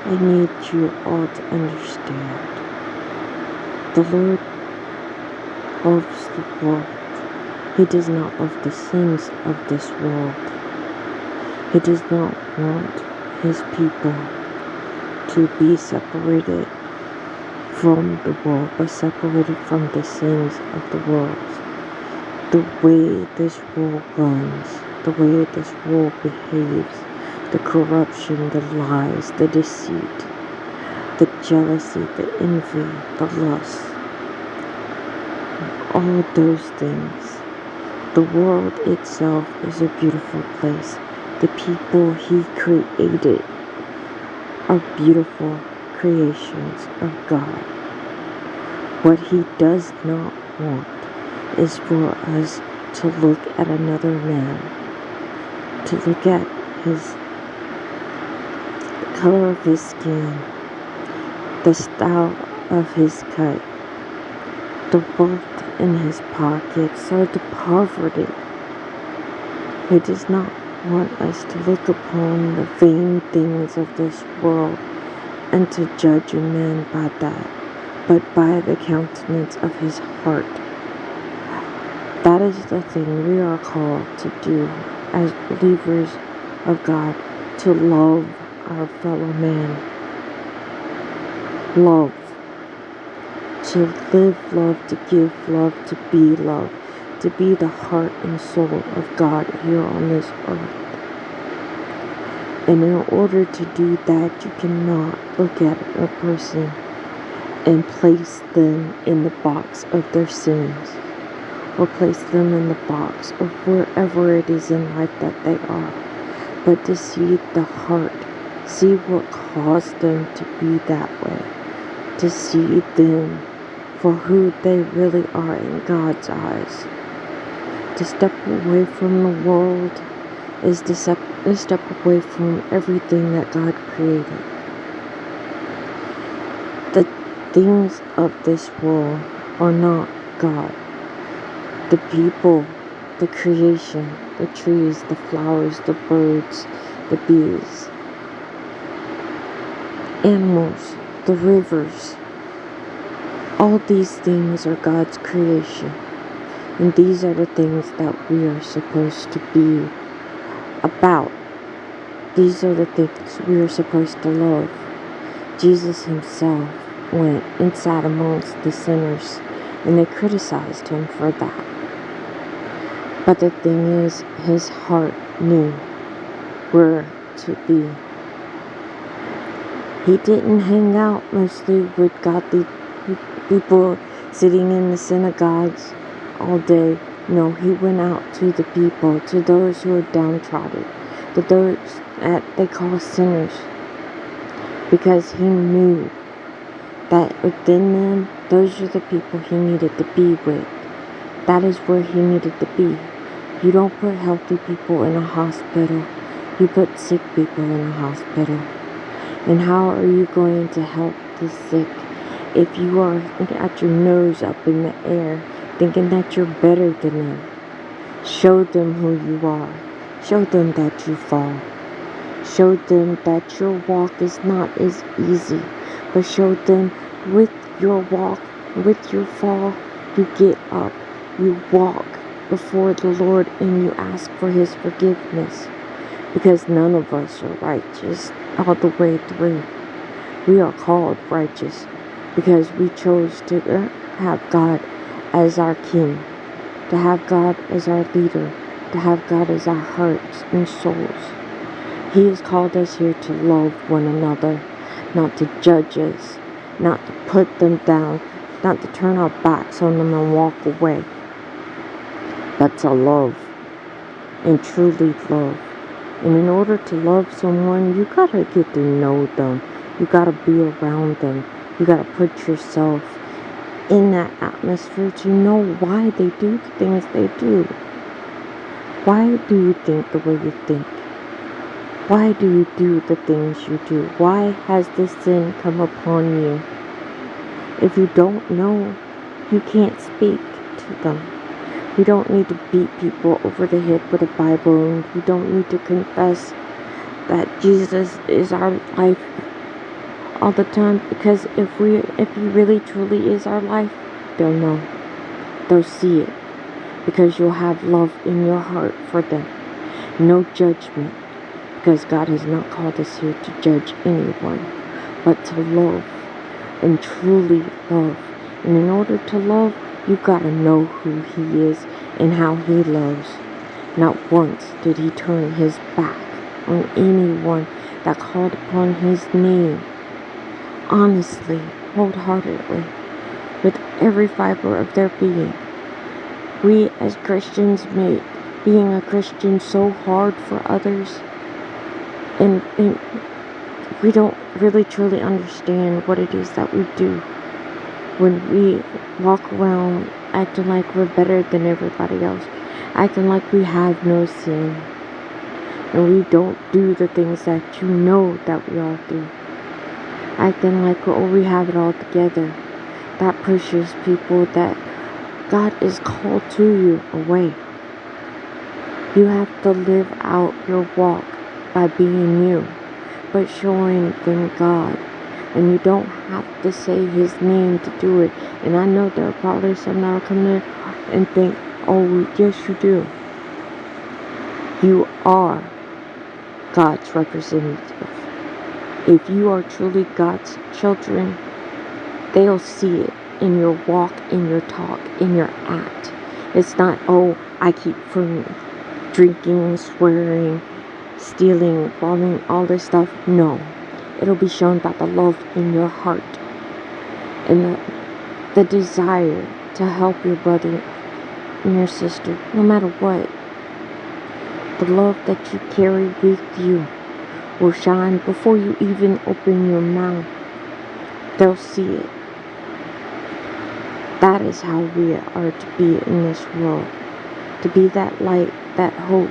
I need you all to understand. The Lord loves the world. He does not love the sins of this world. He does not want His people to be separated from the world, but separated from the sins of the world. The way this world runs, the way this world behaves, the corruption, the lies, the deceit, the jealousy, the envy, the lust, all those things. The world itself is a beautiful place. The people He created are beautiful creations of God. What He does not want is for us to look at another man, to look at the color of his skin, the style of his cut, the wealth in his pockets, or the poverty. He does not want us to look upon the vain things of this world and to judge a man by that, but by the countenance of his heart. That is the thing we are called to do as believers of God, to love our fellow man. Love. To live love, to give love, to be love, to be the heart and soul of God here on this earth. And in order to do that, you cannot look at a person and place them in the box of their sins, or place them in the box of wherever it is in life that they are, but to see the heart, see what caused them to be that way, to see them for who they really are in God's eyes. To step away from the world is to step away from everything that God created. The things of this world are not God. The people, the creation, the trees, the flowers, the birds, the bees, animals, the rivers, all these things are God's creation. And these are the things that we are supposed to be about. These are the things we are supposed to love. Jesus Himself went inside amongst the sinners, and they criticized Him for that. But the thing is, His heart knew where to be. He didn't hang out mostly with godly people sitting in the synagogues all day. No, He went out to the people, to those who are downtrodden, to those that they call sinners, because He knew that within them, those are the people He needed to be with. That is where He needed to be. You don't put healthy people in a hospital. You put sick people in a hospital. And how are you going to help the sick if you are at your nose up in the air, thinking that you're better than them? Show them who you are. Show them that you fall. Show them that your walk is not as easy, but show them with your walk, with your fall, you get up, you walk before the Lord, and you ask for His forgiveness. Because none of us are righteous all the way through. We are called righteous because we chose to have God as our King, to have God as our leader, to have God as our hearts and souls. He has called us here to love one another, not to judge us, not to put them down, not to turn our backs on them and walk away, but to love and truly love. And in order to love someone, you gotta get to know them. You gotta be around them. You gotta put yourself in that atmosphere to know why they do the things they do. Why do you think the way you think? Why do you do the things you do? Why has this sin come upon you? If you don't know, you can't speak to them. We don't need to beat people over the head with a Bible, and we don't need to confess that Jesus is our life all the time, because if He really truly is our life, they'll know. They'll see it, because you'll have love in your heart for them. No judgment, because God has not called us here to judge anyone, but to love, and truly love. And in order to love, you gotta know who He is and how He loves. Not once did He turn His back on anyone that called upon His name, honestly, wholeheartedly, with every fiber of their being. We as Christians make being a Christian so hard for others, and we don't really truly understand what it is that we do when we walk around acting like we're better than everybody else, acting like we have no sin, and we don't do the things that you know that we all do, acting like, oh, we have it all together. That pushes people that God is called to you away. You have to live out your walk by being you, but showing them God. And you don't have to say His name to do it. And I know there are probably some that will come there and think, oh, yes, you do. You are God's representative. If you are truly God's children, they'll see it in your walk, in your talk, in your act. It's not, oh, I keep from drinking, swearing, stealing, robbing, all this stuff. No. It'll be shown by the love in your heart and the desire to help your brother and your sister, no matter what. The love that you carry with you will shine before you even open your mouth. They'll see it. That is how we are to be in this world. To be that light, that hope.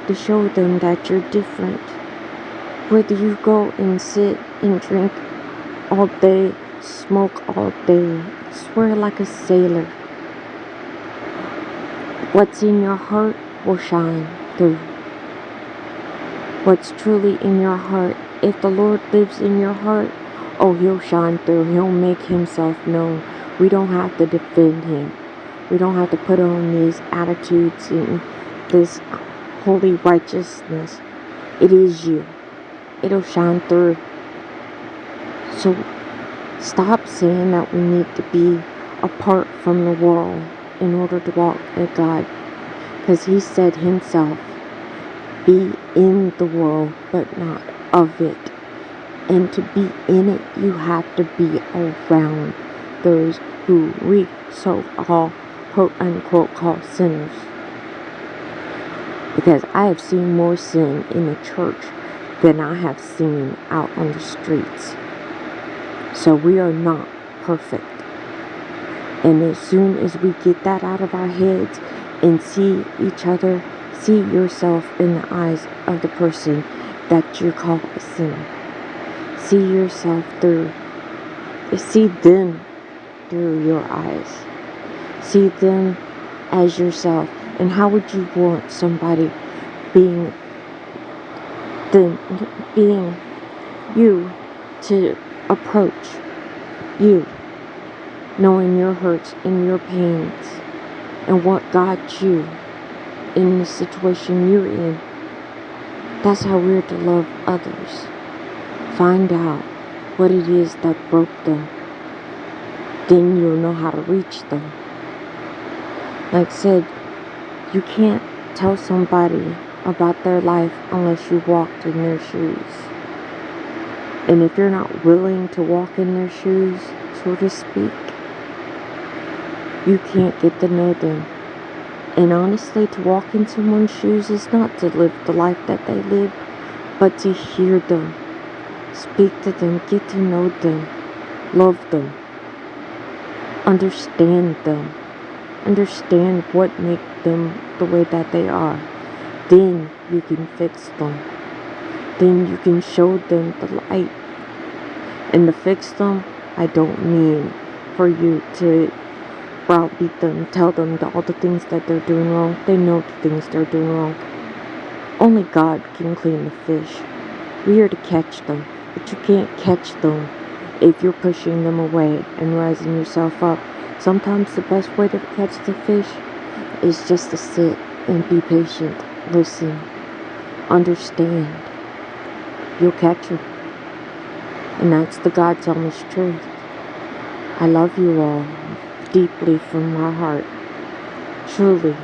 To show them that you're different. Whether you go and sit and drink all day, smoke all day, swear like a sailor, what's in your heart will shine through. What's truly in your heart, if the Lord lives in your heart, oh, He'll shine through. He'll make Himself known. We don't have to defend Him. We don't have to put on these attitudes and this holy righteousness. It is you. It'll shine through. So stop saying that we need to be apart from the world in order to walk with God. Because He said Himself, be in the world, but not of it. And to be in it, you have to be around those who we so all quote unquote call sinners. Because I have seen more sin in the church than I have seen out on the streets. So we are not perfect. And as soon as we get that out of our heads and see each other, see yourself in the eyes of the person that you call a sinner. See yourself through, see them through your eyes. See them as yourself. And how would you want somebody being you to approach you, knowing your hurts and your pains and what got you in the situation you're in? That's how we're to love others. Find out what it is that broke them. Then you'll know how to reach them. Like I said, you can't tell somebody about their life unless you walked in their shoes. And if you're not willing to walk in their shoes, so to speak, you can't get to know them. And honestly, to walk in someone's shoes is not to live the life that they live, but to hear them, speak to them, get to know them, love them, understand them, understand what makes them the way that they are. Then you can fix them. Then you can show them the light. And to fix them, I don't mean for you to browbeat them, tell them all the things that they're doing wrong. They know the things they're doing wrong. Only God can clean the fish. We are to catch them. but you can't catch them if you're pushing them away and rising yourself up. Sometimes the best way to catch the fish is just to sit and be patient, listen, understand. You'll catch them. And that's the God's honest truth. I love you all deeply from my heart. Truly.